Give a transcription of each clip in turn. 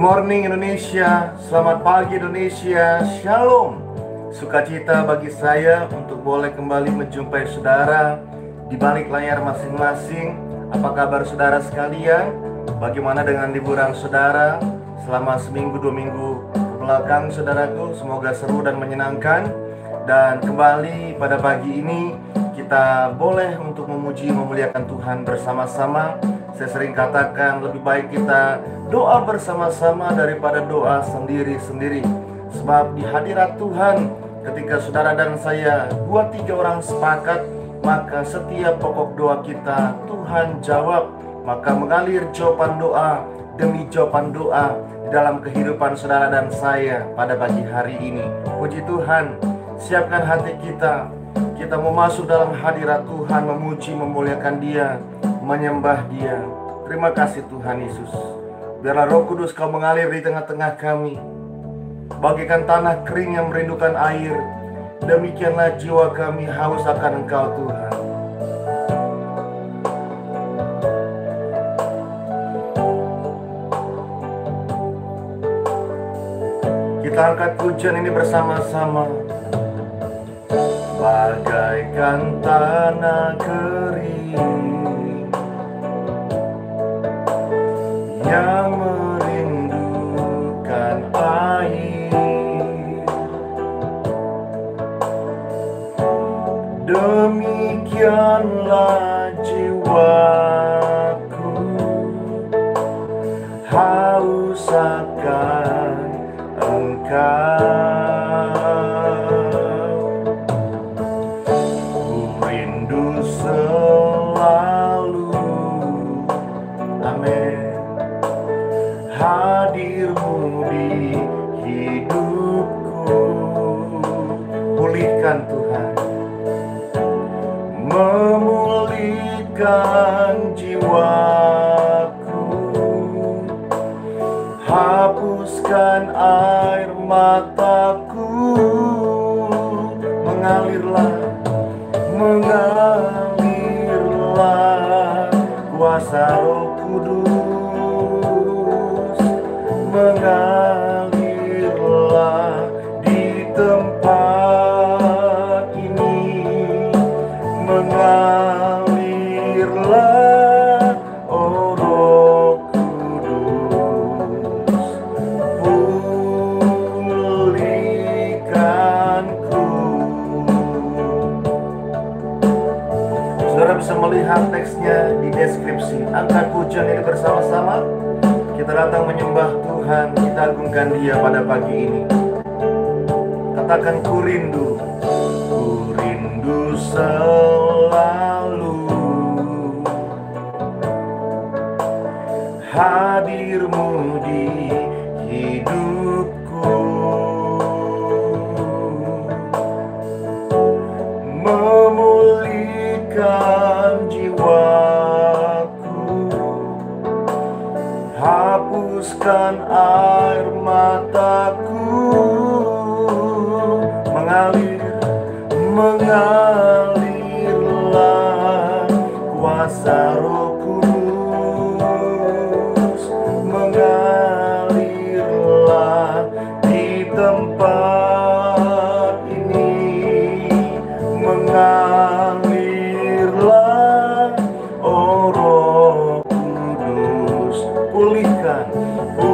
morning Indonesia, selamat pagi Indonesia, Shalom. Sukacita bagi saya untuk boleh kembali menjumpai saudara di balik layar masing-masing. Apa kabar saudara sekalian? Bagaimana dengan liburan saudara selama seminggu 2 minggu kebelakang saudaraku? Semoga seru dan menyenangkan. Dan kembali pada pagi ini kita boleh untuk memuji memuliakan Tuhan bersama-sama. Saya sering katakan lebih baik kita doa bersama-sama daripada doa sendiri-sendiri. Sebab di hadirat Tuhan, ketika saudara dan saya 2-3 orang sepakat, maka setiap pokok doa kita Tuhan jawab. Maka mengalir jawaban doa demi jawaban doa di dalam kehidupan saudara dan saya pada pagi hari ini. Puji Tuhan, siapkan hati kita. Kita mau masuk dalam hadirat Tuhan, memuji, memuliakan Dia, menyembah Dia. Terima kasih Tuhan Yesus. Biarlah Roh Kudus Kau mengalir di tengah-tengah kami, bagaikan tanah kering yang merindukan air. Demikianlah jiwa kami haus akan Engkau Tuhan. Kita angkat pujian ini bersama-sama. Bagaikan tanah kering yang merindukan air, demikianlah jiwaku haus akan Engkau. Hadirmu di hidupku, pulihkan Tuhan, memulihkan jiwaku, hapuskan air mataku, mengalirlah kuasa Roh Kudus, mengalirlah di tempat ini, mengalirlah, oh Roh Kudus, pulihkanku. Saudara bisa melihat teksnya di deskripsi. Angkat pujian ini bersama-sama. Kita datang menyembah Tuhan, kita agungkan Dia pada pagi ini. Katakan, ku rindu selalu hadirmu di hidupku, memulihkan jiwaku, hapuskan air mataku, mengalirlah kuasa Roh Kudus, mengalirlah di tempat ini, mengalirlah, oh Roh Kudus, pulihkanku.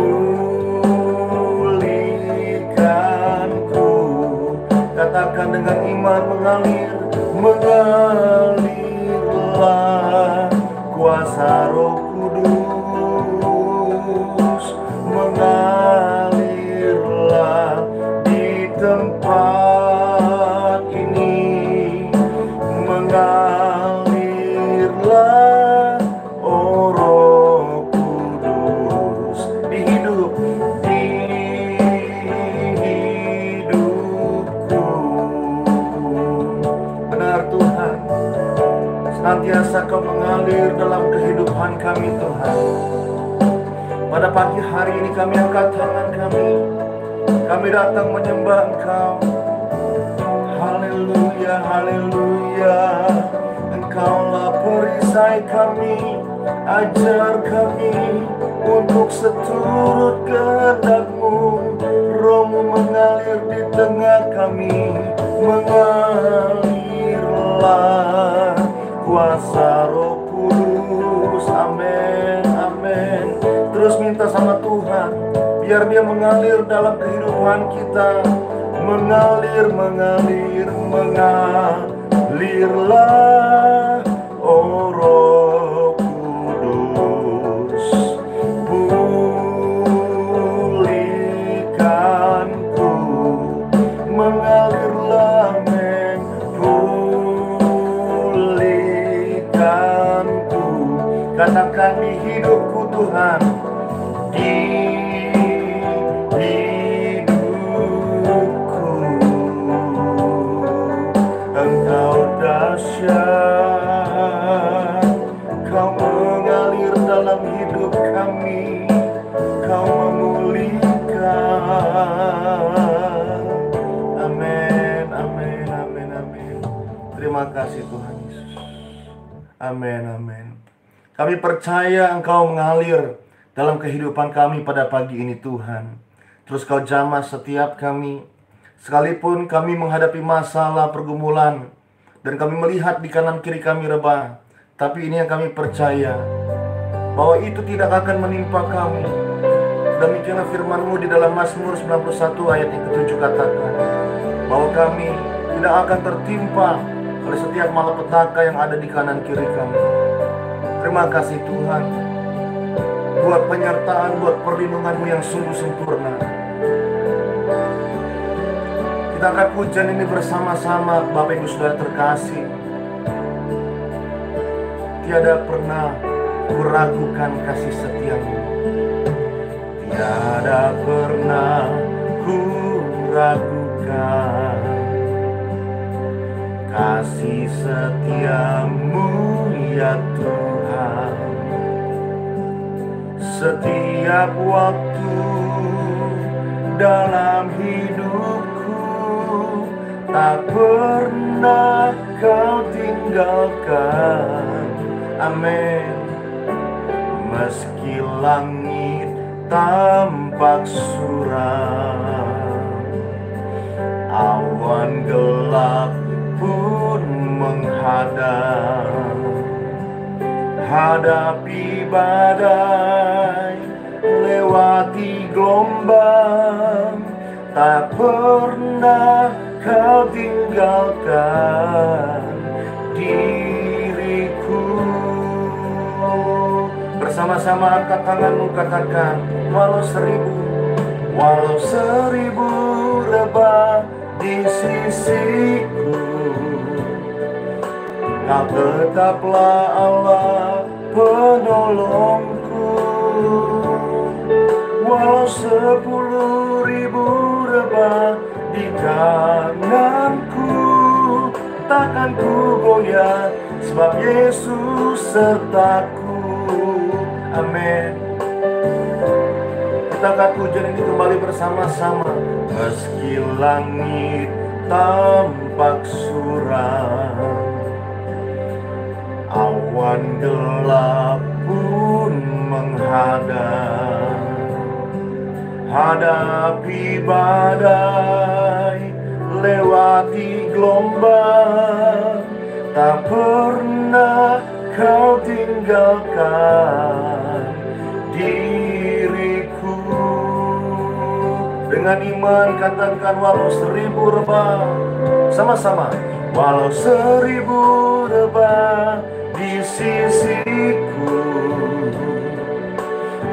Katakan dengan iman, mengalirlah kuasa Roh Kudus, mengalirlah di tempat ini, mengalirlah, oh Roh Kudus, di hidupku. Benar Tuhan, senantiasa Kau mengalir dalam kehidupan kami Tuhan. Pada pagi hari ini kami angkat tangan kami datang menyembah Engkau. Haleluya, haleluya. Engkaulah perisai kami, ajar kami untuk seturut kehendak-Mu. Roh-Mu mengalir di tengah kami, mengalirlah kuasa Roh Kudus. Amin, amin. Terus minta sama Tuhan, biar Dia mengalir dalam kehidupan kita. Mengalir, mengalir, mengalirlah, oh Roh Kudus. Pulihkanku, mengalirlah, men, pulihkanku. Katakan di hidupku Tuhan, di Engkau dahsyat, Kau mengalir dalam hidup kami, Kau memulihkan. Amin, amin, amin, amin. Terima kasih Tuhan Yesus. Amin, amin. Kami percaya Engkau mengalir dalam kehidupan kami pada pagi ini Tuhan. Terus Kau jamah setiap kami, sekalipun kami menghadapi masalah pergumulan dan kami melihat di kanan kiri kami rebah, tapi ini yang kami percaya, bahwa itu tidak akan menimpa kami. Demikianlah firman-Mu di dalam Mazmur 91 ayat yang ke-7 katakan, bahwa kami tidak akan tertimpa oleh setiap malapetaka yang ada di kanan kiri kami. Terima kasih Tuhan, buat penyertaan, buat perlindungan-Mu yang sungguh sempurna. Kita angkat pujian ini bersama-sama, Bapak Ibu Saudara terkasih. Tiada pernah kuragukan kasih setia-Mu, tiada pernah kuragukan kasih setia-Mu ya Tuhan. Setiap waktu dalam hidupku, tak pernah Kau tinggalkan. Amin. Meski langit tampak suram, awan gelap pun menghadang, hadapi badai, lewati gelombang, tak pernah Kau tinggalkan diriku. Bersama-sama angkat tanganmu, katakan, walau seribu rebah di sisiku, Kau tetaplah Allah penolongku. Walau 10.000 rebah di kananku, takkan ku goyah, sebab Yesus sertaku. Amin. Kita akan pujian ini kembali bersama-sama. Meski langit tampak suram, awan gelap pun menghadang, hadapi badai, lewati gelombang, tak pernah Kau tinggalkan diriku. Dengan iman katakan, walau 1000 rebah. Sama-sama. Walau 1000 rebah di sisiku,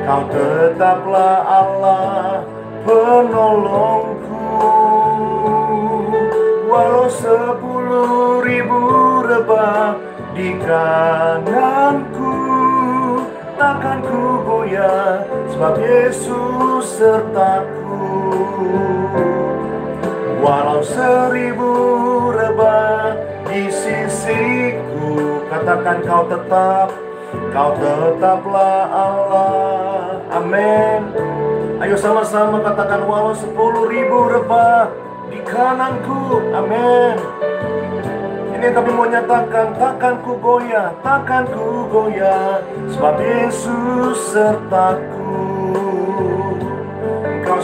Kau tetaplah Allah penolongku. Walau 10.000 rebah di kananku, takkan ku goyah, sebab Yesus sertaku. Walau 1000 rebah di sisiku, katakan Kau tetaplah Allah. Amin. Ayo sama-sama katakan, walau 10.000 rebah di kananku. Amin. Ini kami mau nyatakan, takkan ku goyah, sebab Yesus sertaku.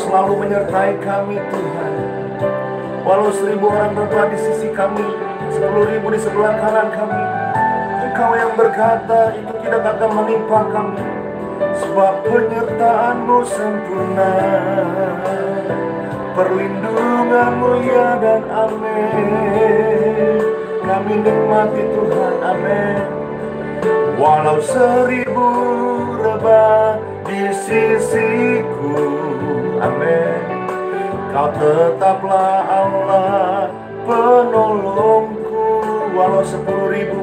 selalu menyertai kami Tuhan. Walau 1000 orang rebah di sisi kami, 10.000 di sebelah kanan kami, Engkau yang berkata itu tidak akan menimpa kami, sebab penyertaan-Mu sempurna, perlindungan mulia dan amin. Kami nikmati Tuhan, amin. Walau 1000 rebah di sisiku, amin, Kau tetaplah Allah penolongku. Walau 10.000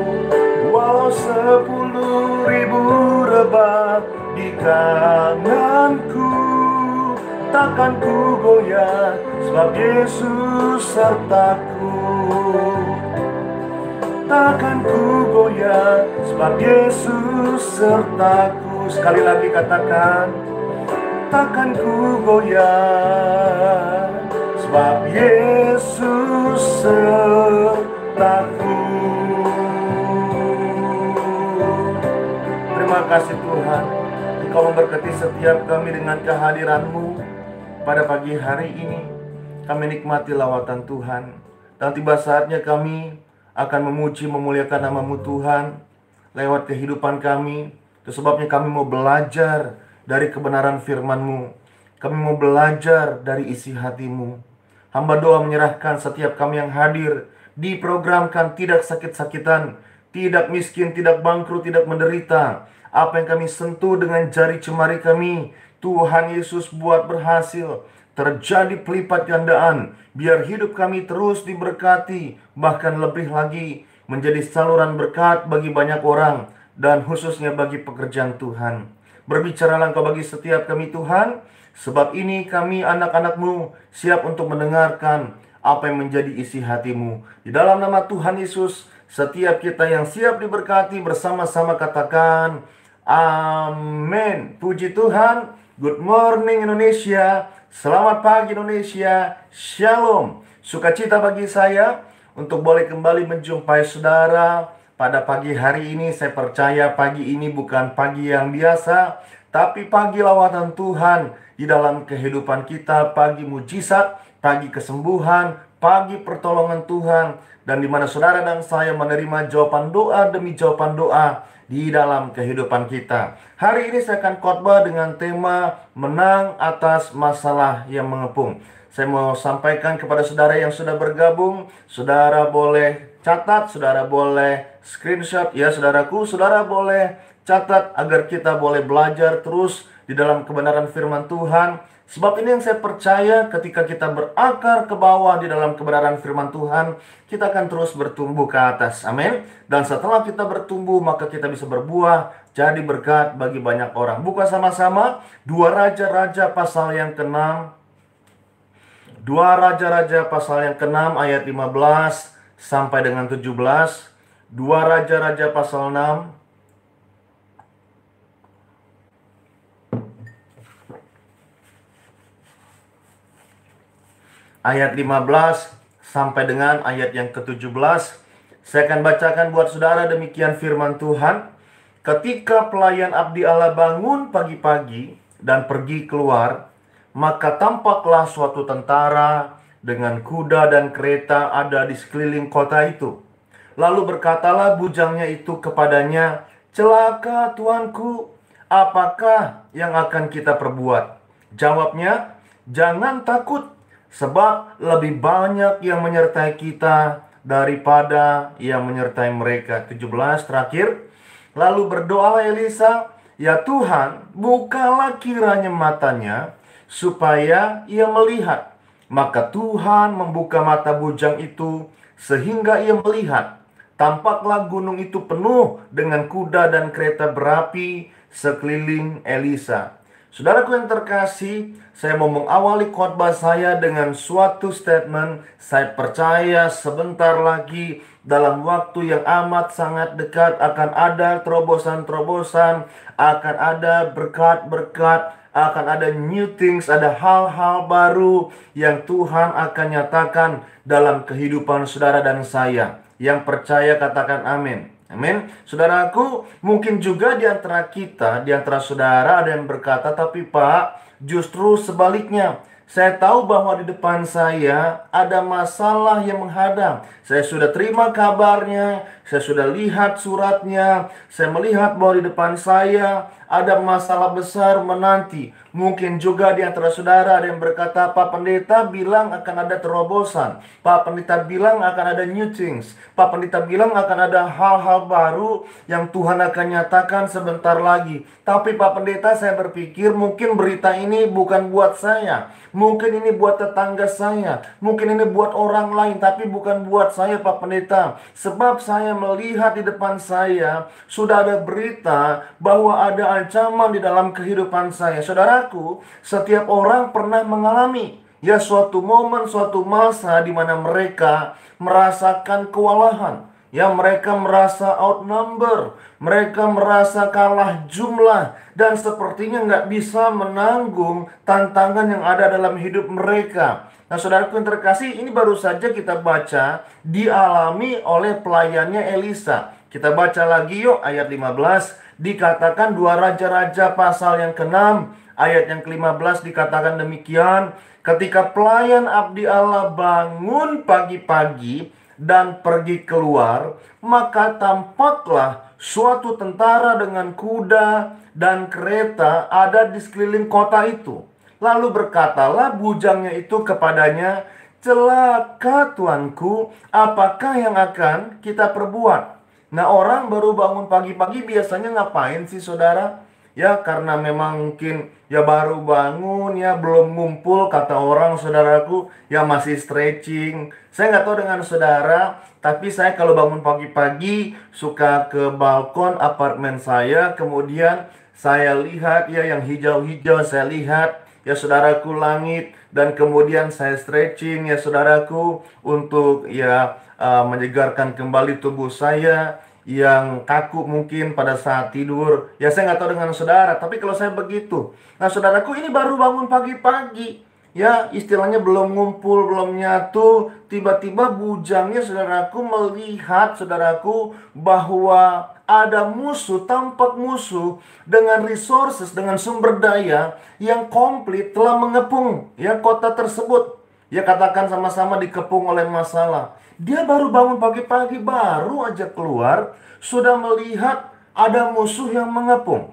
rebah di kananku, takkan ku goyah, sebab Yesus sertaku. Takkan ku goyah, sebab Yesus sertaku. Sekali lagi katakan, takkan ku goyah, sebab Yesus sertaku. Terima kasih Tuhan, Engkau memberkati setiap kami dengan kehadiran-Mu pada pagi hari ini. Kami nikmati lawatan Tuhan, dan tiba saatnya kami akan memuji memuliakan nama-Mu Tuhan lewat kehidupan kami. Itu sebabnya kami mau belajar dari kebenaran firman-Mu. Kami mau belajar dari isi hati-Mu. Hamba doa menyerahkan setiap kami yang hadir, diprogramkan tidak sakit-sakitan, tidak miskin, tidak bangkrut, tidak menderita. Apa yang kami sentuh dengan jari jemari kami, Tuhan Yesus buat berhasil. Terjadi pelipat gandaan, biar hidup kami terus diberkati, bahkan lebih lagi menjadi saluran berkat bagi banyak orang, dan khususnya bagi pekerjaan Tuhan. Berbicaralah Engkau bagi setiap kami Tuhan, sebab ini kami anak-anak-Mu siap untuk mendengarkan apa yang menjadi isi hati-Mu. Di dalam nama Tuhan Yesus, setiap kita yang siap diberkati bersama-sama katakan amin. Puji Tuhan. Good morning Indonesia. Selamat pagi Indonesia. Shalom. Sukacita bagi saya untuk boleh kembali menjumpai saudara pada pagi hari ini. Saya percaya pagi ini bukan pagi yang biasa, tapi pagi lawatan Tuhan di dalam kehidupan kita. Pagi mujizat, pagi kesembuhan, pagi pertolongan Tuhan, dan di mana saudara dan saya menerima jawaban doa demi jawaban doa di dalam kehidupan kita. Hari ini saya akan khotbah dengan tema menang atas masalah yang mengepung. Saya mau sampaikan kepada saudara yang sudah bergabung, saudara boleh catat, saudara boleh screenshot, ya saudaraku, saudara boleh catat agar kita boleh belajar terus di dalam kebenaran firman Tuhan. Sebab ini yang saya percaya, ketika kita berakar ke bawah di dalam kebenaran firman Tuhan, kita akan terus bertumbuh ke atas. Amin. Dan setelah kita bertumbuh, maka kita bisa berbuah, jadi berkat bagi banyak orang. Buka sama-sama 2 Raja-Raja pasal yang ke-6. 2 Raja-Raja pasal yang ke-6 ayat 15 sampai dengan 17. 2 Raja-Raja pasal 6 ayat 15 sampai dengan ayat yang ke-17. Saya akan bacakan buat saudara, demikian firman Tuhan. Ketika pelayan abdi Allah bangun pagi-pagi dan pergi keluar, maka tampaklah suatu tentara dengan kuda dan kereta ada di sekeliling kota itu. Lalu berkatalah bujangnya itu kepadanya, "Celaka tuanku, apakah yang akan kita perbuat?" Jawabnya, "Jangan takut, sebab lebih banyak yang menyertai kita daripada yang menyertai mereka." 17 terakhir. Lalu berdoalah Elisa, "Ya Tuhan, bukalah kiranya matanya, supaya ia melihat." Maka Tuhan membuka mata bujang itu, sehingga ia melihat. Tampaklah gunung itu penuh dengan kuda dan kereta berapi sekeliling Elisa. Saudaraku yang terkasih, saya mau mengawali khotbah saya dengan suatu statement. Saya percaya sebentar lagi, dalam waktu yang amat sangat dekat, akan ada terobosan-terobosan, akan ada berkat-berkat, akan ada new things, ada hal-hal baru yang Tuhan akan nyatakan dalam kehidupan saudara dan saya. Yang percaya katakan amin. Amin. Saudaraku, mungkin juga di antara kita, di antara saudara ada yang berkata, "Tapi Pak, justru sebaliknya, Saya tahu bahwa di depan saya ada masalah yang menghadang. Saya sudah terima kabarnya, saya sudah lihat suratnya, saya melihat bahwa di depan saya ada masalah besar menanti. Mungkin juga di antara saudara ada yang berkata, Pak Pendeta bilang akan ada terobosan. Pak Pendeta bilang akan ada new things. Pak Pendeta bilang akan ada hal-hal baru yang Tuhan akan nyatakan sebentar lagi. Tapi Pak Pendeta, saya berpikir mungkin berita ini bukan buat saya. Mungkin ini buat tetangga saya. Mungkin ini buat orang lain, tapi bukan buat saya Pak Pendeta. Sebab saya melihat di depan saya sudah ada berita bahwa ada ancaman di dalam kehidupan saya. Saudaraku, setiap orang pernah mengalami suatu momen, suatu masa di mana mereka merasakan kewalahan. Mereka merasa outnumber, mereka merasa kalah jumlah, dan sepertinya nggak bisa menanggung tantangan yang ada dalam hidup mereka. Nah, saudaraku yang terkasih, ini baru saja kita baca dialami oleh pelayannya Elisa. Kita baca lagi yuk ayat 15. Dikatakan 2 Raja-Raja pasal yang ke-6 ayat yang ke-15 dikatakan demikian. Ketika pelayan abdi Allah bangun pagi-pagi dan pergi keluar, maka tampaklah suatu tentara dengan kuda dan kereta ada di sekeliling kota itu. Lalu berkatalah bujangnya itu kepadanya, "Celaka tuanku, apakah yang akan kita perbuat?" Nah, orang baru bangun pagi-pagi biasanya ngapain sih saudara? Karena memang mungkin baru bangun, belum ngumpul, kata orang saudaraku, masih stretching. Saya nggak tahu dengan saudara, tapi saya kalau bangun pagi-pagi suka ke balkon apartemen saya, kemudian saya lihat yang hijau-hijau, saya lihat saudaraku langit, dan kemudian saya stretching saudaraku untuk menyegarkan kembali tubuh saya yang kaku mungkin pada saat tidur. Saya nggak tahu dengan saudara, tapi kalau saya begitu. Nah, saudaraku, ini baru bangun pagi-pagi. Istilahnya belum ngumpul, belum nyatu. Tiba-tiba bujangnya saudaraku melihat saudaraku bahwa ada musuh, tampak musuh dengan resources, dengan sumber daya yang komplit telah mengepung kota tersebut. Katakan sama-sama dikepung oleh masalah. Dia baru bangun pagi-pagi, baru aja keluar, sudah melihat ada musuh yang mengepung.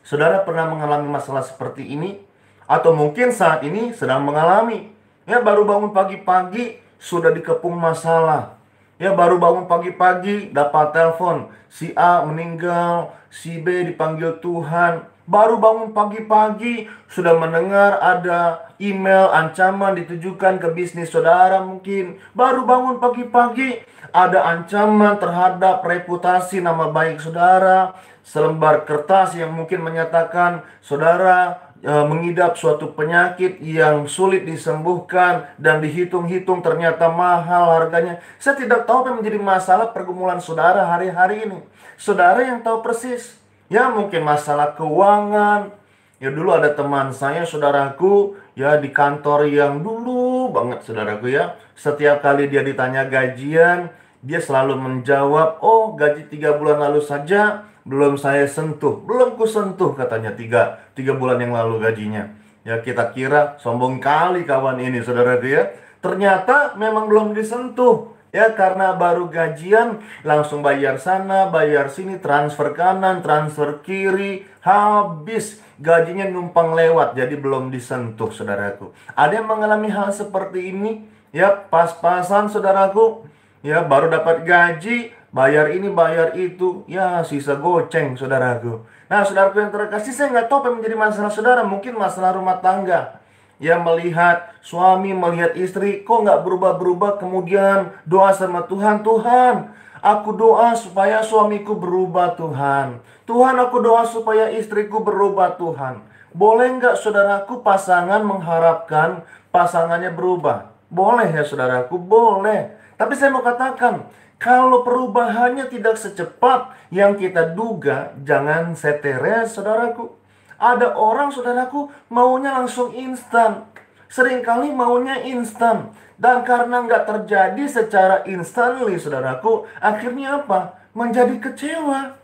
Saudara pernah mengalami masalah seperti ini? Atau mungkin saat ini sedang mengalami. Baru bangun pagi-pagi, sudah dikepung masalah. Baru bangun pagi-pagi, dapat telepon, si A meninggal, si B dipanggil Tuhan. Baru bangun pagi-pagi, sudah mendengar ada email ancaman ditujukan ke bisnis saudara mungkin. Baru bangun pagi-pagi, ada ancaman terhadap reputasi nama baik saudara. Selembar kertas yang mungkin menyatakan saudara mengidap suatu penyakit yang sulit disembuhkan dan dihitung-hitung ternyata mahal harganya. Saya tidak tahu apa yang menjadi masalah pergumulan saudara hari-hari ini. Saudara yang tahu persis. Mungkin masalah keuangan. Dulu ada teman saya, saudaraku, di kantor yang dulu banget, saudaraku Setiap kali dia ditanya gajian, dia selalu menjawab, "Oh, gaji 3 bulan lalu saja belum saya sentuh." "Belum ku sentuh," katanya, tiga bulan yang lalu gajinya. Kita kira sombong kali kawan ini, saudaraku Ternyata memang belum disentuh. Karena baru gajian, langsung bayar sana, bayar sini, transfer kanan, transfer kiri, habis gajinya numpang lewat, jadi belum disentuh, saudaraku. Ada yang mengalami hal seperti ini? Pas-pasan, saudaraku. Baru dapat gaji, bayar ini, bayar itu, sisa goceng, saudaraku. Nah, saudaraku yang terkasih, saya nggak tahu apa yang menjadi masalah saudara. Mungkin masalah rumah tangga. Melihat suami, melihat istri, kok nggak berubah-berubah. Kemudian doa sama Tuhan, "Tuhan, aku doa supaya suamiku berubah Tuhan. Tuhan, aku doa supaya istriku berubah Tuhan." Boleh nggak saudaraku pasangan mengharapkan pasangannya berubah? Boleh saudaraku, boleh. Tapi saya mau katakan, kalau perubahannya tidak secepat yang kita duga, jangan seteres, saudaraku. Ada orang, saudaraku, maunya langsung instan. Seringkali maunya instan. Dan karena nggak terjadi secara instantly, saudaraku, akhirnya apa? Menjadi kecewa.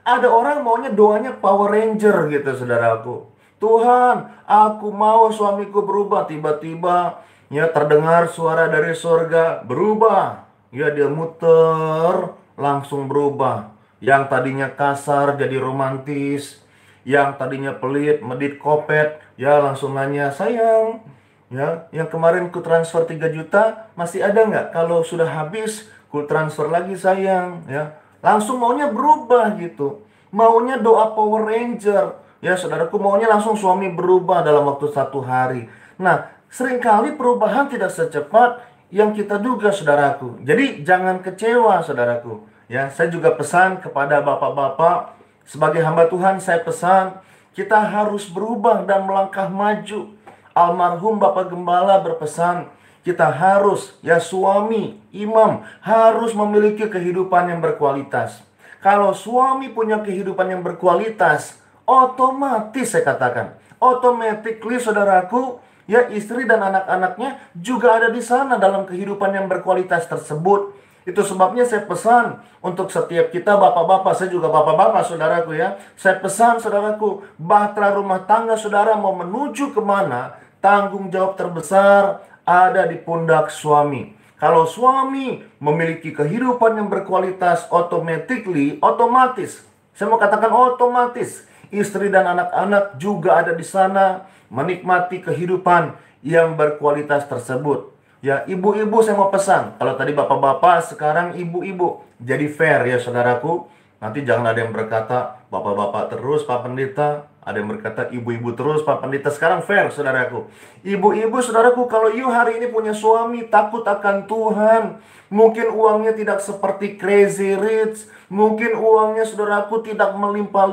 Ada orang maunya doanya Power Ranger gitu, saudaraku. Tuhan, aku mau suamiku berubah. Tiba-tiba ya terdengar suara dari surga, berubah. Ya dia muter, langsung berubah. Yang tadinya kasar jadi romantis, yang tadinya pelit, medit, kopet, ya langsung nanya, sayang, ya, yang kemarin ku transfer 3 juta, masih ada nggak? Kalau sudah habis, ku transfer lagi sayang, ya. Langsung maunya berubah gitu. Maunya doa Power Ranger. Ya, saudaraku, maunya langsung suami berubah dalam waktu 1 hari. Nah, seringkali perubahan tidak secepat yang kita duga, saudaraku. Jadi, jangan kecewa, saudaraku. Ya, saya juga pesan kepada bapak-bapak, sebagai hamba Tuhan, saya pesan, kita harus berubah dan melangkah maju. Almarhum Bapak Gembala berpesan, kita harus, ya suami, imam, harus memiliki kehidupan yang berkualitas. Kalau suami punya kehidupan yang berkualitas, otomatis saya katakan, automatically saudaraku, ya istri dan anak-anaknya juga ada di sana dalam kehidupan yang berkualitas tersebut. Itu sebabnya saya pesan untuk setiap kita bapak-bapak, saya juga bapak-bapak saudaraku ya. Saya pesan saudaraku, bahtera rumah tangga saudara mau menuju kemana, tanggung jawab terbesar ada di pundak suami. Kalau suami memiliki kehidupan yang berkualitas, otomatis, saya mau katakan otomatis, istri dan anak-anak juga ada di sana menikmati kehidupan yang berkualitas tersebut. Ya, ibu-ibu saya mau pesan, kalau tadi bapak-bapak, sekarang ibu-ibu. Jadi fair ya saudaraku. Nanti jangan ada yang berkata, bapak-bapak terus Pak Pendeta. Ada yang berkata, ibu-ibu terus Pak Pendeta. Sekarang fair saudaraku. Ibu-ibu saudaraku, kalau you hari ini punya suami takut akan Tuhan, mungkin uangnya tidak seperti Crazy Rich, mungkin uangnya saudaraku tidak melimpah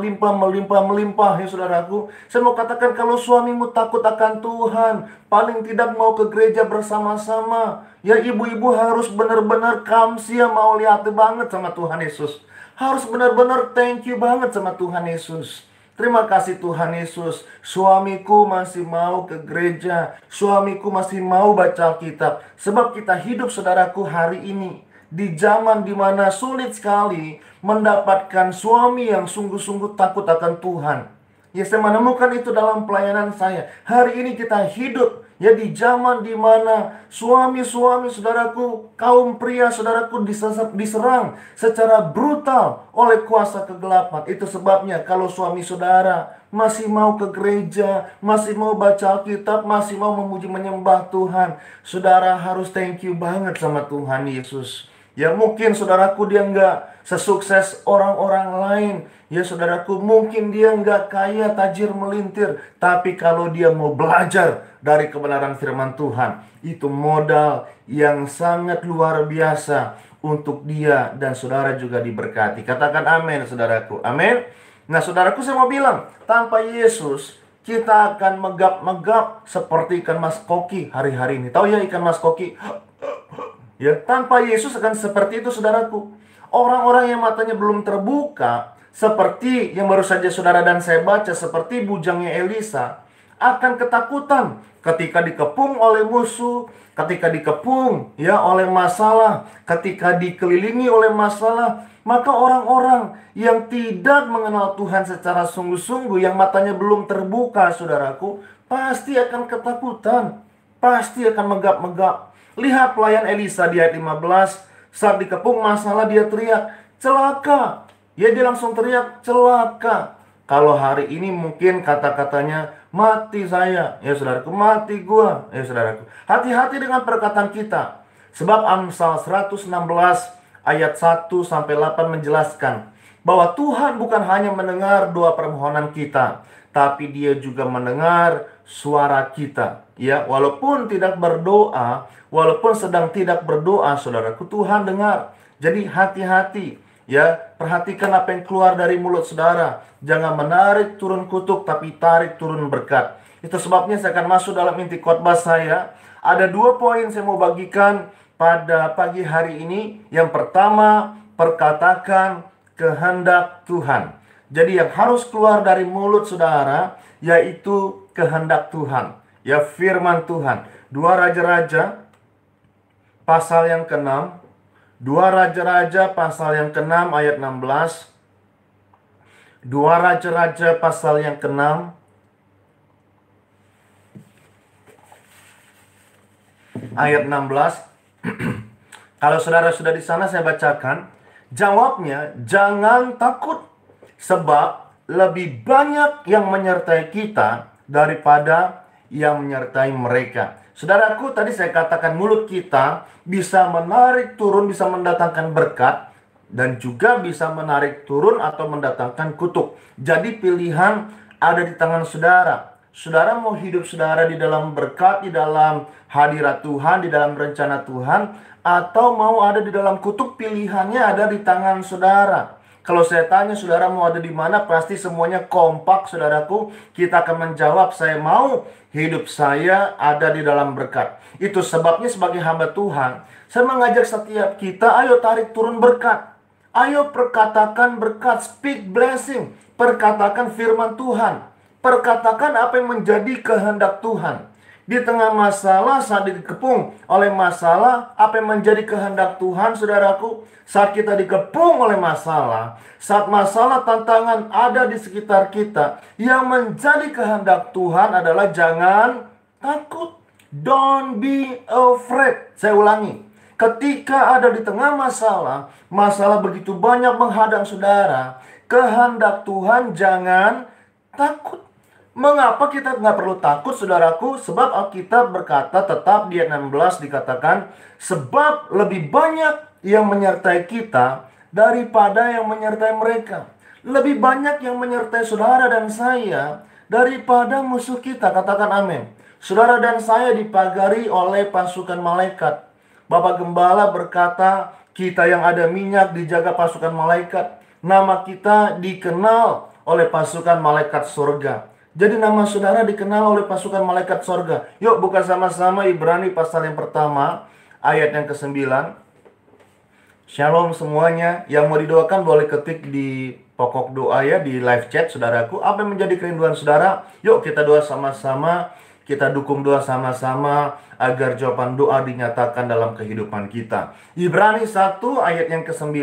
ya saudaraku. Saya mau katakan, kalau suamimu takut akan Tuhan, paling tidak mau ke gereja bersama-sama, ya ibu-ibu harus benar-benar kamsia mau lihat banget sama Tuhan Yesus. Harus benar-benar thank you banget sama Tuhan Yesus. Terima kasih Tuhan Yesus, suamiku masih mau ke gereja, suamiku masih mau baca Alkitab. Sebab kita hidup saudaraku hari ini di zaman dimana sulit sekali mendapatkan suami yang sungguh-sungguh takut akan Tuhan. Ya, saya menemukan itu dalam pelayanan saya. Hari ini kita hidup ya di zaman dimana suami-suami saudaraku, kaum pria saudaraku diserang secara brutal oleh kuasa kegelapan. Itu sebabnya kalau suami saudara masih mau ke gereja, masih mau baca Alkitab, masih mau memuji menyembah Tuhan, saudara harus thank you banget sama Tuhan Yesus. Ya mungkin saudaraku dia nggak sesukses orang-orang lain. Ya saudaraku, mungkin dia nggak kaya tajir melintir, tapi kalau dia mau belajar dari kebenaran firman Tuhan, itu modal yang sangat luar biasa untuk dia dan saudara juga diberkati. Katakan amin saudaraku, amin. Nah saudaraku, saya mau bilang, tanpa Yesus kita akan megap-megap seperti ikan mas koki hari-hari ini. Tahu ya ikan mas koki? Ya, tanpa Yesus akan seperti itu saudaraku. Orang-orang yang matanya belum terbuka, seperti yang baru saja saudara dan saya baca, seperti bujangnya Elisa, akan ketakutan ketika dikepung oleh musuh, ketika dikepung ya oleh masalah, ketika dikelilingi oleh masalah. Maka orang-orang yang tidak mengenal Tuhan secara sungguh-sungguh, yang matanya belum terbuka saudaraku, pasti akan ketakutan, pasti akan megap-megap. Lihat pelayan Elisa di ayat 15, saat dikepung masalah dia teriak, celaka. Ya dia langsung teriak, celaka. Kalau hari ini mungkin kata-katanya, mati saya. Ya saudaraku, mati gua. Ya saudaraku, hati-hati dengan perkataan kita. Sebab Amsal 116 ayat 1-8 menjelaskan bahwa Tuhan bukan hanya mendengar doa permohonan kita, tapi dia juga mendengar suara kita. Ya, walaupun tidak berdoa, walaupun sedang tidak berdoa, saudaraku, Tuhan dengar. Jadi hati-hati, ya, perhatikan apa yang keluar dari mulut saudara. Jangan menarik turun kutuk, tapi tarik turun berkat. Itu sebabnya saya akan masuk dalam inti khotbah saya. Ada 2 poin saya mau bagikan pada pagi hari ini. Yang pertama, perkatakan kehendak Tuhan. Jadi yang harus keluar dari mulut saudara yaitu kehendak Tuhan, ya firman Tuhan. 2 Raja-Raja pasal yang ke-6, 2 Raja-Raja pasal yang ke-6 ayat 16. 2 Raja-Raja pasal yang ke-6 ayat 16. Kalau saudara sudah di sana, saya bacakan. Jawabnya, jangan takut, sebab lebih banyak yang menyertai kita daripada yang menyertai mereka. Saudaraku, tadi saya katakan mulut kita bisa menarik turun, bisa mendatangkan berkat, dan juga bisa menarik turun atau mendatangkan kutuk. Jadi pilihan ada di tangan saudara. Saudara mau hidup saudara di dalam berkat, di dalam hadirat Tuhan, di dalam rencana Tuhan, atau mau ada di dalam kutuk, pilihannya ada di tangan saudara. Kalau saya tanya saudara mau ada di mana, pasti semuanya kompak saudaraku. Kita akan menjawab, saya mau hidup saya ada di dalam berkat. Itu sebabnya sebagai hamba Tuhan, saya mengajak setiap kita, ayo tarik turun berkat. Ayo perkatakan berkat, speak blessing. Perkatakan firman Tuhan. Perkatakan apa yang menjadi kehendak Tuhan. Di tengah masalah, saat dikepung oleh masalah, apa yang menjadi kehendak Tuhan, saudaraku? Saat kita dikepung oleh masalah, saat masalah tantangan ada di sekitar kita, yang menjadi kehendak Tuhan adalah jangan takut. Don't be afraid. Saya ulangi. Ketika ada di tengah masalah, masalah begitu banyak menghadang saudara, kehendak Tuhan jangan takut. Mengapa kita nggak perlu takut, saudaraku? Sebab Alkitab berkata, tetap di ayat 16 dikatakan, sebab lebih banyak yang menyertai kita daripada yang menyertai mereka. Lebih banyak yang menyertai saudara dan saya daripada musuh kita. Katakan amin. Saudara dan saya dipagari oleh pasukan malaikat. Bapak Gembala berkata, kita yang ada minyak dijaga pasukan malaikat. Nama kita dikenal oleh pasukan malaikat surga. Jadi nama saudara dikenal oleh pasukan malaikat surga. Yuk buka sama-sama Ibrani pasal yang pertama, ayat yang ke-9. Shalom semuanya. Yang mau didoakan boleh ketik di pokok doa ya, di live chat saudaraku. Apa yang menjadi kerinduan saudara? Yuk kita doa sama-sama. Kita dukung doa sama-sama agar jawaban doa dinyatakan dalam kehidupan kita. Ibrani 1 ayat yang ke-9.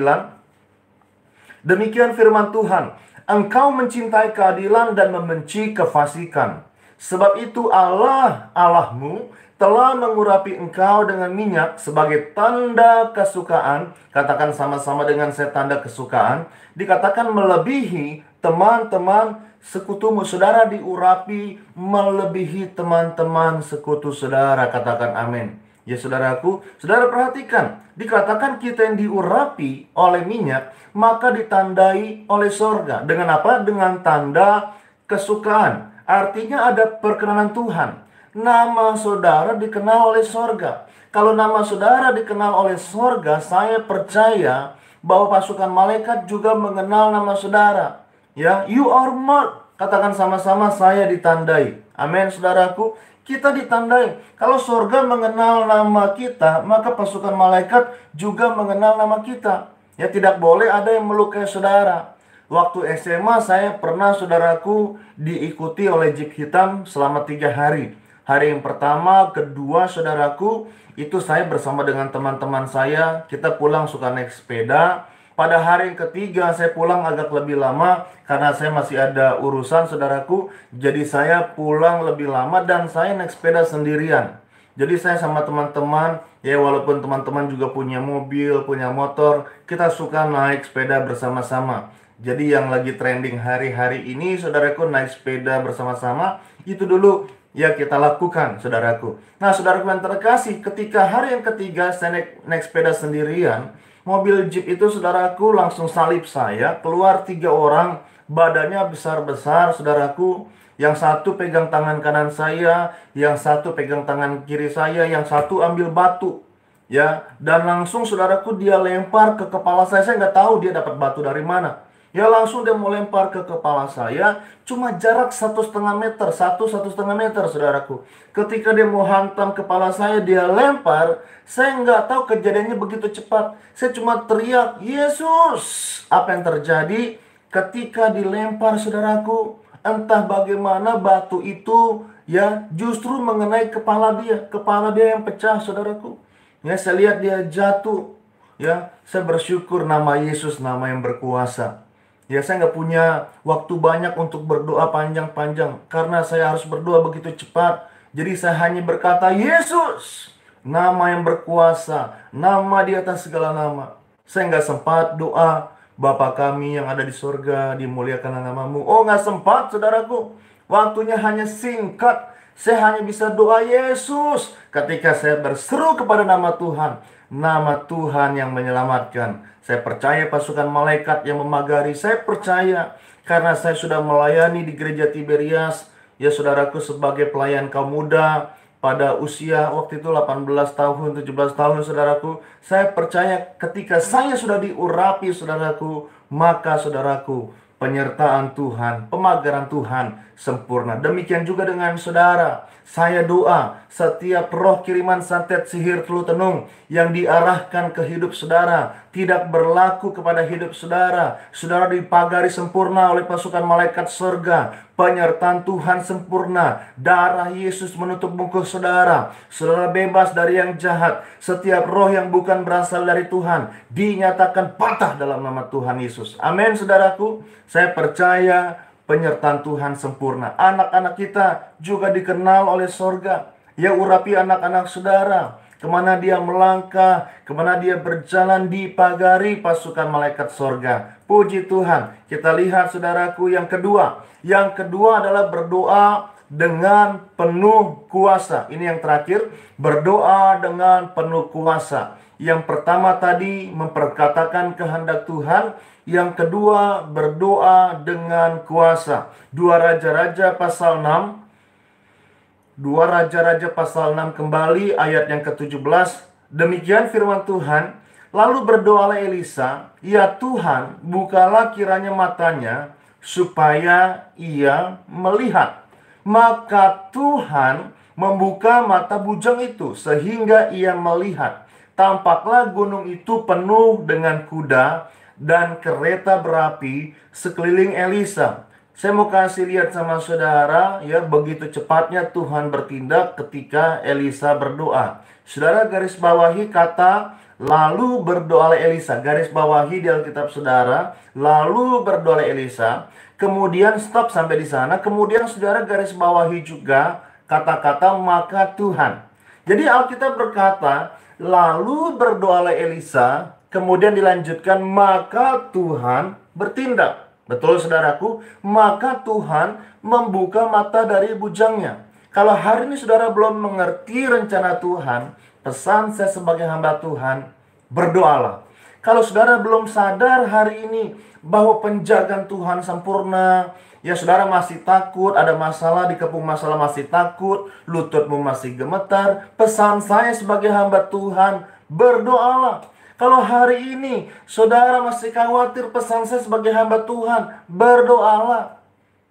Demikian firman Tuhan. Engkau mencintai keadilan dan membenci kefasikan. Sebab itu Allah, Allahmu, telah mengurapi engkau dengan minyak sebagai tanda kesukaan. Katakan sama-sama dengan saya, tanda kesukaan. Dikatakan melebihi teman-teman sekutumu. Saudara diurapi melebihi teman-teman sekutu saudara. Katakan amin. Ya saudaraku, saudara perhatikan, dikatakan kita yang diurapi oleh minyak, maka ditandai oleh sorga. Dengan apa? Dengan tanda kesukaan. Artinya ada perkenanan Tuhan. Nama saudara dikenal oleh sorga. Kalau nama saudara dikenal oleh sorga, saya percaya bahwa pasukan malaikat juga mengenal nama saudara. Ya, you are marked. Katakan sama-sama, saya ditandai. Amin saudaraku. Kita ditandai. Kalau surga mengenal nama kita, maka pasukan malaikat juga mengenal nama kita. Ya, tidak boleh ada yang melukai saudara. Waktu SMA saya pernah saudaraku diikuti oleh jeep hitam selama 3 hari. Hari yang pertama, kedua saudaraku, itu saya bersama dengan teman-teman saya. Kita pulang suka naik sepeda. Pada hari yang ketiga saya pulang agak lebih lama karena saya masih ada urusan saudaraku. Jadi saya pulang lebih lama dan saya naik sepeda sendirian. Jadi saya sama teman-teman, ya walaupun teman-teman juga punya mobil, punya motor, kita suka naik sepeda bersama-sama. Jadi yang lagi trending hari-hari ini saudaraku naik sepeda bersama-sama, itu dulu ya kita lakukan saudaraku. Nah saudaraku yang terkasih, ketika hari yang ketiga saya naik sepeda sendirian, mobil jeep itu saudaraku langsung salib saya. Keluar 3 orang, badannya besar-besar saudaraku. Yang satu pegang tangan kanan saya, yang satu pegang tangan kiri saya, yang satu ambil batu. Ya, dan langsung saudaraku dia lempar ke kepala saya. Saya nggak tahu dia dapat batu dari mana. Ya langsung dia mau lempar ke kepala saya. Cuma jarak 1,5 meter, 1,5 meter saudaraku. Ketika dia mau hantam kepala saya, dia lempar. Saya nggak tahu kejadiannya begitu cepat. Saya cuma teriak, Yesus. Apa yang terjadi ketika dilempar saudaraku? Entah bagaimana batu itu ya justru mengenai kepala dia. Kepala dia yang pecah saudaraku. Ya saya lihat dia jatuh. Ya saya bersyukur nama Yesus nama yang berkuasa. Ya saya nggak punya waktu banyak untuk berdoa panjang-panjang. Karena saya harus berdoa begitu cepat. Jadi saya hanya berkata, Yesus, nama yang berkuasa, nama di atas segala nama. Saya nggak sempat doa, Bapa kami yang ada di surga, dimuliakanlah namamu. Oh, nggak sempat, saudaraku. Waktunya hanya singkat. Saya hanya bisa doa Yesus ketika saya berseru kepada nama Tuhan. Nama Tuhan yang menyelamatkan. Saya percaya pasukan malaikat yang memagari. Saya percaya karena saya sudah melayani di gereja Tiberias. Ya saudaraku, sebagai pelayan kaum muda pada usia waktu itu 18 tahun, 17 tahun saudaraku. Saya percaya ketika saya sudah diurapi saudaraku, maka saudaraku, penyertaan Tuhan, pemagaran Tuhan sempurna. Demikian juga dengan saudara. Saya doa setiap roh kiriman santet sihir teluh tenung yang diarahkan ke hidup saudara tidak berlaku kepada hidup saudara. Saudara dipagari sempurna oleh pasukan malaikat surga. Penyertaan Tuhan sempurna. Darah Yesus menutup bungkus saudara. Saudara bebas dari yang jahat. Setiap roh yang bukan berasal dari Tuhan dinyatakan patah dalam nama Tuhan Yesus. Amin saudaraku. Saya percaya penyertaan Tuhan sempurna. Anak-anak kita juga dikenal oleh sorga. Ya, urapi anak-anak saudara. Kemana dia melangkah, kemana dia berjalan, dipagari pasukan malaikat sorga. Puji Tuhan. Kita lihat saudaraku yang kedua. Yang kedua adalah berdoa dengan penuh kuasa. Ini yang terakhir. Berdoa dengan penuh kuasa. Yang pertama tadi memperkatakan kehendak Tuhan. Yang kedua berdoa dengan kuasa. 2 Raja-Raja pasal 6. 2 Raja-Raja pasal 6 kembali ayat yang ke-17. Demikian firman Tuhan. Lalu berdoalah Elisa, ya Tuhan, bukalah kiranya matanya supaya ia melihat. Maka Tuhan membuka mata bujang itu sehingga ia melihat. Tampaklah gunung itu penuh dengan kuda dan kereta berapi sekeliling Elisa. Saya mau kasih lihat sama saudara, ya, begitu cepatnya Tuhan bertindak ketika Elisa berdoa. Saudara garis bawahi kata lalu berdoalah Elisa. Garis bawahi di Alkitab saudara, lalu berdoalah Elisa. Kemudian stop sampai di sana. Kemudian saudara garis bawahi juga kata-kata maka Tuhan. Jadi Alkitab berkata lalu berdoalah Elisa. Kemudian dilanjutkan, maka Tuhan bertindak. Betul saudaraku? Maka Tuhan membuka mata dari bujangnya. Kalau hari ini saudara belum mengerti rencana Tuhan, pesan saya sebagai hamba Tuhan, berdoalah. Kalau saudara belum sadar hari ini bahwa penjagaan Tuhan sempurna, ya saudara masih takut, ada masalah, dikepung masalah masih takut, lututmu masih gemetar, pesan saya sebagai hamba Tuhan, berdoalah. Kalau hari ini saudara masih khawatir, pesan saya sebagai hamba Tuhan, berdoalah.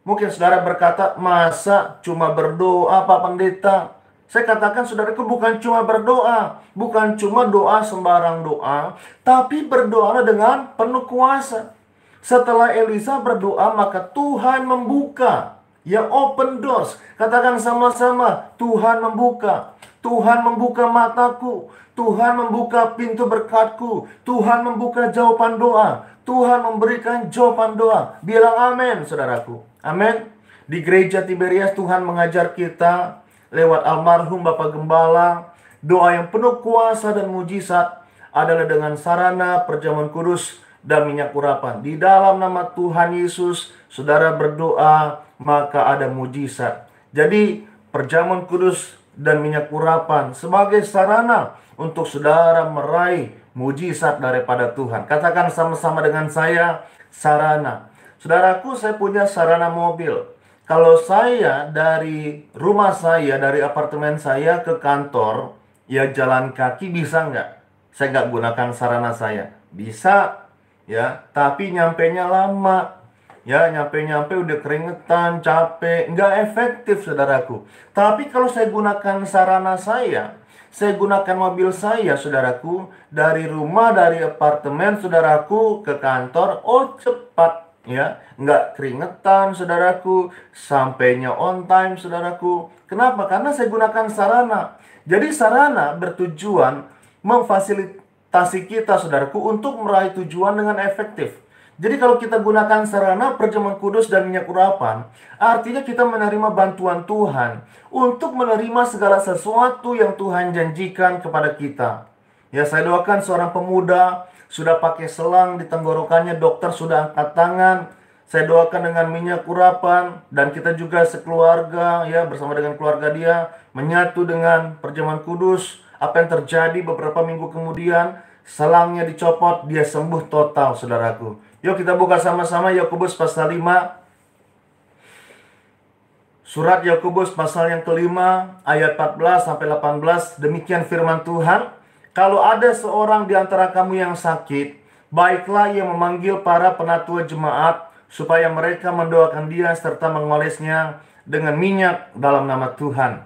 Mungkin saudara berkata, masa cuma berdoa Pak Pendeta? Saya katakan saudaraku, bukan cuma berdoa, bukan cuma doa sembarang doa, tapi berdoalah dengan penuh kuasa. Setelah Elisa berdoa, maka Tuhan membuka. Ya, open doors. Katakan sama-sama, Tuhan membuka. Tuhan membuka mataku. Tuhan membuka pintu berkatku. Tuhan membuka jawaban doa. Tuhan memberikan jawaban doa. Bilang amin, saudaraku. Amin. Di gereja Tiberias Tuhan mengajar kita lewat almarhum Bapak Gembala, doa yang penuh kuasa dan mujizat adalah dengan sarana perjamuan kudus dan minyak urapan. Di dalam nama Tuhan Yesus, saudara berdoa, maka ada mujizat. Jadi, perjamuan kudus dan minyak urapan sebagai sarana untuk saudara meraih mujizat daripada Tuhan. Katakan sama-sama dengan saya, sarana. Saudaraku, saya punya sarana mobil. Kalau saya dari rumah saya, dari apartemen saya ke kantor, ya jalan kaki bisa nggak? Saya nggak gunakan sarana saya. Bisa, ya, tapi nyampenya lama. Ya, nyampe udah keringetan, capek, nggak efektif saudaraku. Tapi kalau saya gunakan sarana saya gunakan mobil saya saudaraku, dari rumah, dari apartemen saudaraku ke kantor, oh cepat, ya, nggak keringetan saudaraku, sampainya on time saudaraku. Kenapa? Karena saya gunakan sarana. Jadi sarana bertujuan memfasilitasi kita saudaraku untuk meraih tujuan dengan efektif. Jadi kalau kita gunakan sarana perjamuan kudus dan minyak urapan, artinya kita menerima bantuan Tuhan untuk menerima segala sesuatu yang Tuhan janjikan kepada kita. Ya, saya doakan seorang pemuda sudah pakai selang di tenggorokannya, dokter sudah angkat tangan. Saya doakan dengan minyak urapan, dan kita juga sekeluarga ya bersama dengan keluarga dia menyatu dengan perjamuan kudus. Apa yang terjadi beberapa minggu kemudian, selangnya dicopot, dia sembuh total, saudaraku. Yuk kita buka sama-sama Yakobus pasal 5. Surat Yakobus pasal yang kelima ayat 14 sampai 18. Demikian firman Tuhan. Kalau ada seorang di antara kamu yang sakit, baiklah ia memanggil para penatua jemaat supaya mereka mendoakan dia serta mengolesnya dengan minyak dalam nama Tuhan.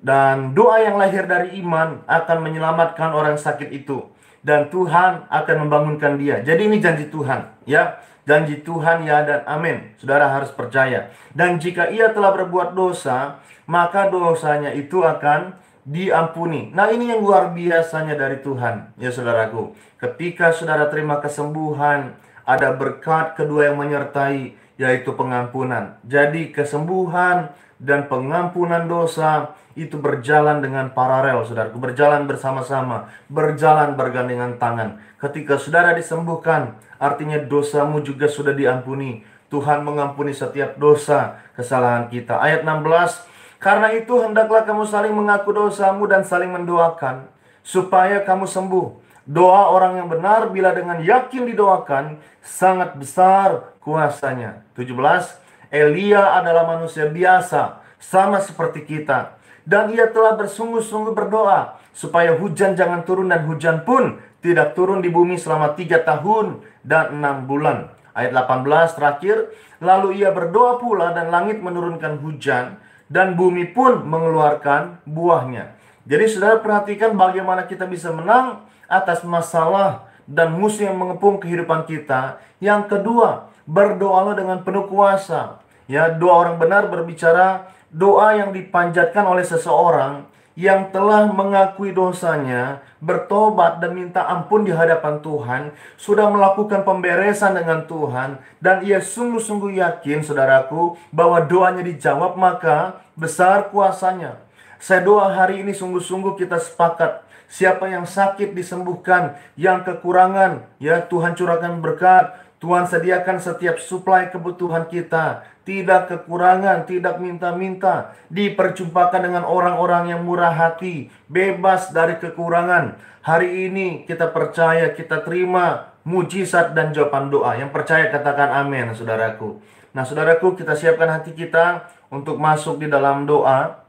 Dan doa yang lahir dari iman akan menyelamatkan orang sakit itu, dan Tuhan akan membangunkan dia. Jadi ini janji Tuhan, ya. Janji Tuhan, ya dan amin. Saudara harus percaya. Dan jika ia telah berbuat dosa, maka dosanya itu akan diampuni. Nah, ini yang luar biasanya dari Tuhan, ya saudaraku. Ketika saudara terima kesembuhan, ada berkat kedua yang menyertai, yaitu pengampunan. Jadi kesembuhan dan pengampunan dosa itu berjalan dengan paralel, saudaraku. Berjalan bersama-sama, berjalan bergandengan tangan. Ketika saudara disembuhkan, artinya dosamu juga sudah diampuni. Tuhan mengampuni setiap dosa, kesalahan kita. Ayat 16, karena itu hendaklah kamu saling mengaku dosamu dan saling mendoakan, supaya kamu sembuh. Doa orang yang benar bila dengan yakin didoakan, sangat besar kuasanya. 17, Elia adalah manusia biasa, sama seperti kita. Dan ia telah bersungguh-sungguh berdoa, supaya hujan jangan turun, dan hujan pun tidak turun di bumi selama 3 tahun dan 6 bulan. Ayat 18 terakhir, lalu ia berdoa pula dan langit menurunkan hujan, dan bumi pun mengeluarkan buahnya. Jadi saudara perhatikan bagaimana kita bisa menang atas masalah dan musuh yang mengepung kehidupan kita. Yang kedua, berdoalah dengan penuh kuasa. Ya, doa orang benar berbicara doa yang dipanjatkan oleh seseorang yang telah mengakui dosanya, bertobat dan minta ampun di hadapan Tuhan, sudah melakukan pemberesan dengan Tuhan, dan ia sungguh-sungguh yakin, saudaraku, bahwa doanya dijawab, maka besar kuasanya. Saya doa hari ini sungguh-sungguh kita sepakat. Siapa yang sakit disembuhkan, yang kekurangan, ya Tuhan curahkan berkat, Tuhan sediakan setiap suplai kebutuhan kita. Tidak kekurangan, tidak minta-minta. Diperjumpakan dengan orang-orang yang murah hati, bebas dari kekurangan. Hari ini kita percaya, kita terima mujizat dan jawaban doa. Yang percaya katakan amin, saudaraku. Nah saudaraku, kita siapkan hati kita untuk masuk di dalam doa.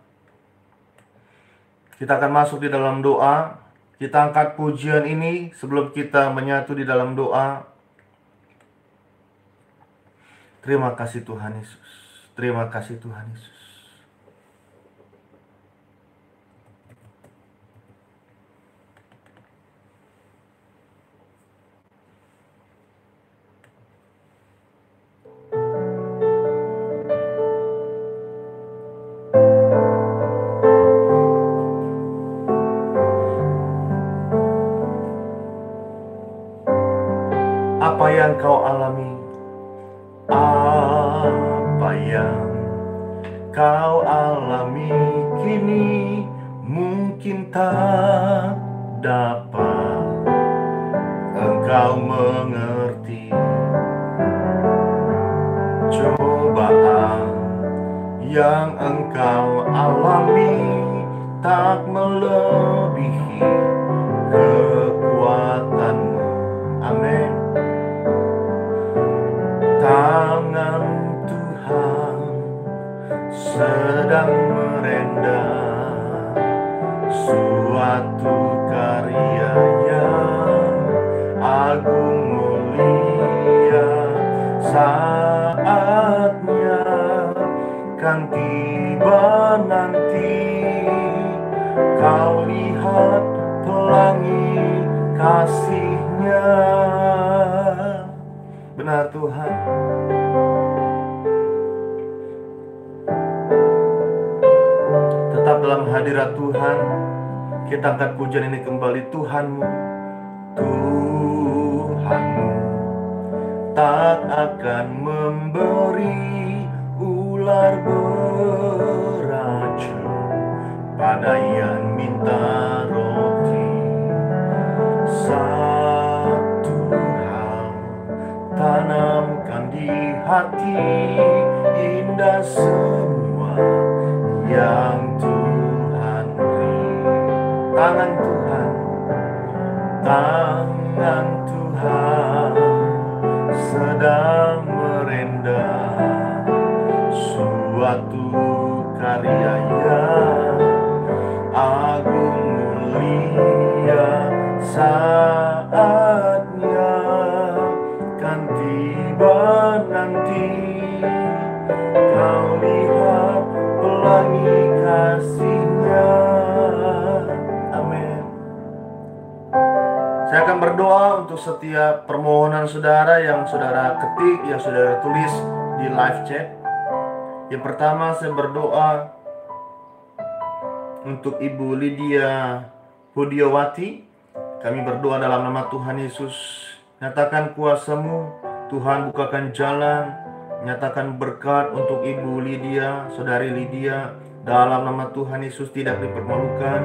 Kita akan masuk di dalam doa. Kita angkat pujian ini sebelum kita menyatu di dalam doa. Terima kasih Tuhan Yesus. Terima kasih Tuhan Yesus. Apa yang kau alami, apa yang kau alami kini mungkin tak dapat engkau mengerti. Cobaan yang engkau alami tak melebihi kekuatanmu. Amin. Tangan Tuhan sedang merendam suatu karya yang agung mulia. Saatnya kan tiba nanti, kau lihat pelangi kasih-Nya. Benar Tuhan. Tetap dalam hadirat Tuhan. Kita angkat pujian ini kembali. Tuhanmu, Tuhanmu tak akan memberi ular beracun pada yang minta roti. Satu hal tanamkan di hati, indah semua yang Tuhan beri. Tangan Tuhan, tangan Tuhan sedang merendam suatu karya yang agung mulia. Saatnya kan tiba nanti, kau lihat pelangi kasih-Nya. Amin. Saya akan berdoa untuk setiap permohonan saudara yang saudara ketik, yang saudara tulis di live chat. Yang pertama, saya berdoa untuk Ibu Lydia Budiawati. Kami berdoa dalam nama Tuhan Yesus. Nyatakan kuasa-Mu, Tuhan bukakan jalan. Nyatakan berkat untuk Ibu Lydia, Saudari Lydia. Dalam nama Tuhan Yesus, tidak dipermalukan,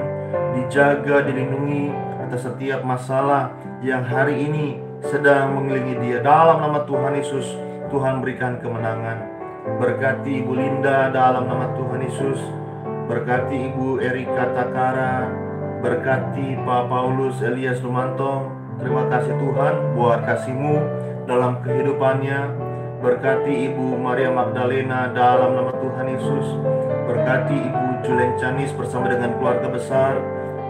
dijaga, dilindungi atas setiap masalah yang hari ini sedang mengelilingi dia. Dalam nama Tuhan Yesus, Tuhan berikan kemenangan. Berkati Ibu Linda dalam nama Tuhan Yesus. Berkati Ibu Erika Takara, berkati Pak Paulus Elias Lumanto. Terima kasih Tuhan buat kasih-Mu dalam kehidupannya. Berkati Ibu Maria Magdalena dalam nama Tuhan Yesus. Berkati Ibu Julen Canis bersama dengan keluarga besar.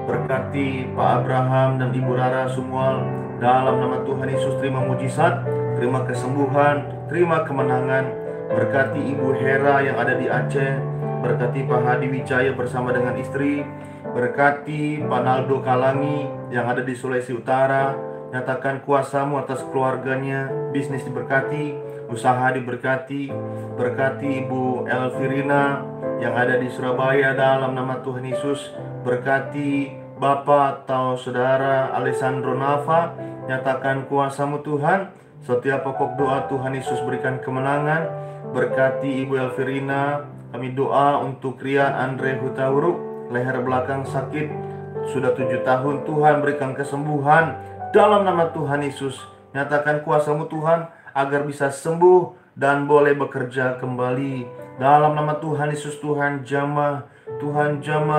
Berkati Pak Abraham dan Ibu Rara Sumual dalam nama Tuhan Yesus. Terima mujizat, terima kesembuhan, terima kemenangan. Berkati Ibu Hera yang ada di Aceh. Berkati Pak Hadi Wijaya bersama dengan istri. Berkati Pak Naldo Kalangi yang ada di Sulawesi Utara. Nyatakan kuasa-Mu atas keluarganya. Bisnis diberkati, usaha diberkati. Berkati Ibu Elvirina yang ada di Surabaya dalam nama Tuhan Yesus. Berkati Bapak atau Saudara Alessandro Nava. Nyatakan kuasa-Mu Tuhan. Setiap pokok doa Tuhan Yesus berikan kemenangan. Berkati Ibu Elvirina. Kami doa untuk Rian Andre Hutauruk, leher belakang sakit sudah 7 tahun. Tuhan berikan kesembuhan dalam nama Tuhan Yesus. Nyatakan kuasa-Mu Tuhan agar bisa sembuh dan boleh bekerja kembali. Dalam nama Tuhan Yesus, Tuhan jamah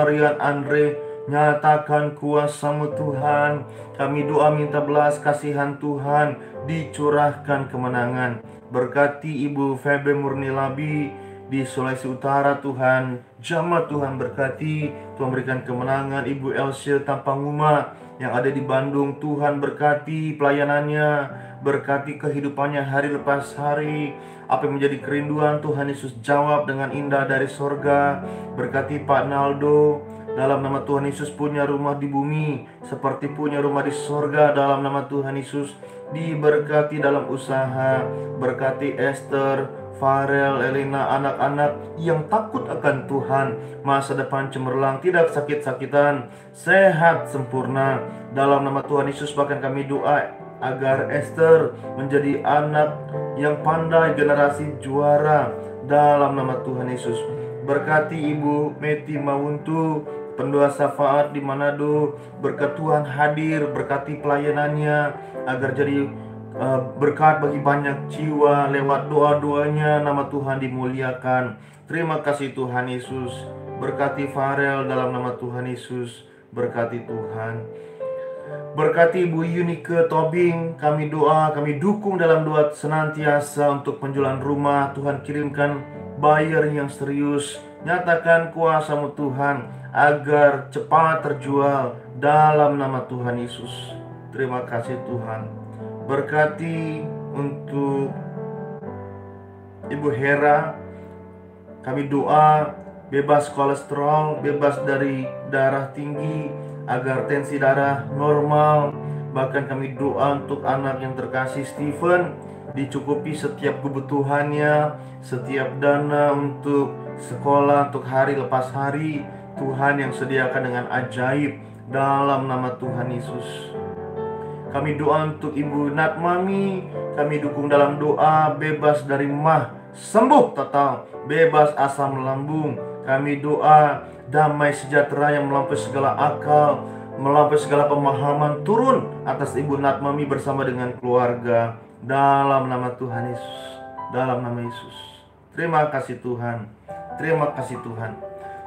Rian Andre. Nyatakan kuasa-Mu Tuhan. Kami doa minta belas kasihan Tuhan, dicurahkan kemenangan. Berkati Ibu Febe Murnilabi di Sulawesi Utara, Tuhan jamah, Tuhan berkati, Tuhan berikan kemenangan. Ibu Elsie Tampanguma yang ada di Bandung, Tuhan berkati pelayanannya, berkati kehidupannya hari lepas hari. Apa yang menjadi kerinduan, Tuhan Yesus jawab dengan indah dari sorga. Berkati Pak Naldo, dalam nama Tuhan Yesus punya rumah di bumi seperti punya rumah di sorga. Dalam nama Tuhan Yesus diberkati dalam usaha. Berkati Esther, Farel, Elena, anak-anak yang takut akan Tuhan, masa depan cemerlang, tidak sakit-sakitan, sehat sempurna. Dalam nama Tuhan Yesus bahkan kami doa agar Esther menjadi anak yang pandai, generasi juara dalam nama Tuhan Yesus. Berkati Ibu Meti Mawuntu, pendoa syafaat di Manado. Berkat Tuhan hadir, berkati pelayanannya agar jadi berkat bagi banyak jiwa lewat doa-doanya. Nama Tuhan dimuliakan. Terima kasih Tuhan Yesus. Berkati Farel dalam nama Tuhan Yesus. Berkati Tuhan. Berkati Ibu Yunike Tobing. Kami doa, kami dukung dalam doa senantiasa untuk penjualan rumah. Tuhan kirimkan buyer yang serius. Nyatakan kuasa-Mu Tuhan agar cepat terjual dalam nama Tuhan Yesus. Terima kasih Tuhan. Berkati untuk Ibu Hera. Kami doa bebas kolesterol, bebas dari darah tinggi, agar tensi darah normal. Bahkan kami doa untuk anak yang terkasih Stephen, dicukupi setiap kebutuhannya, setiap dana untuk sekolah, untuk hari lepas hari. Tuhan yang sediakan dengan ajaib dalam nama Tuhan Yesus. Kami doa untuk Ibu Natmami. Kami dukung dalam doa bebas dari mah, sembuh total, bebas asam lambung. Kami doa damai sejahtera yang melampaui segala akal, melampaui segala pemahaman, turun atas Ibu Natmami bersama dengan keluarga. Dalam nama Tuhan Yesus, dalam nama Yesus. Terima kasih Tuhan, terima kasih Tuhan.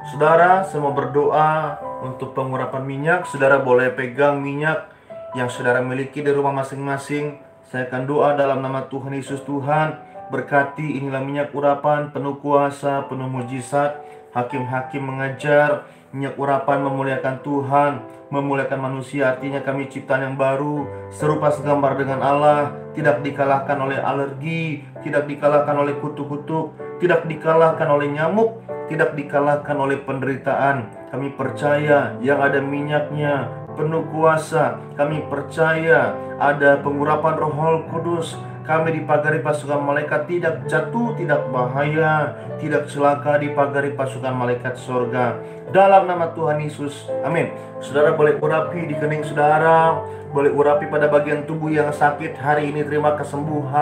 Saudara, semua berdoa untuk pengurapan minyak. Saudara boleh pegang minyak yang saudara miliki di rumah masing-masing. Saya akan doa dalam nama Tuhan Yesus. Tuhan, berkati inilah minyak urapan, penuh kuasa, penuh mujizat. Hakim-hakim mengajar, minyak urapan memuliakan Tuhan, memuliakan manusia. Artinya kami ciptaan yang baru, serupa segambar dengan Allah, tidak dikalahkan oleh alergi, tidak dikalahkan oleh kutuk-kutuk, tidak dikalahkan oleh nyamuk, tidak dikalahkan oleh penderitaan. Kami percaya yang ada minyaknya penuh kuasa. Kami percaya ada pengurapan Roh Kudus. Kami dipagari pasukan malaikat, tidak jatuh, tidak bahaya, tidak celaka, dipagari pasukan malaikat surga. Dalam nama Tuhan Yesus, amin. Saudara boleh urapi di kening saudara, boleh urapi pada bagian tubuh yang sakit hari ini, terima kesembuhan.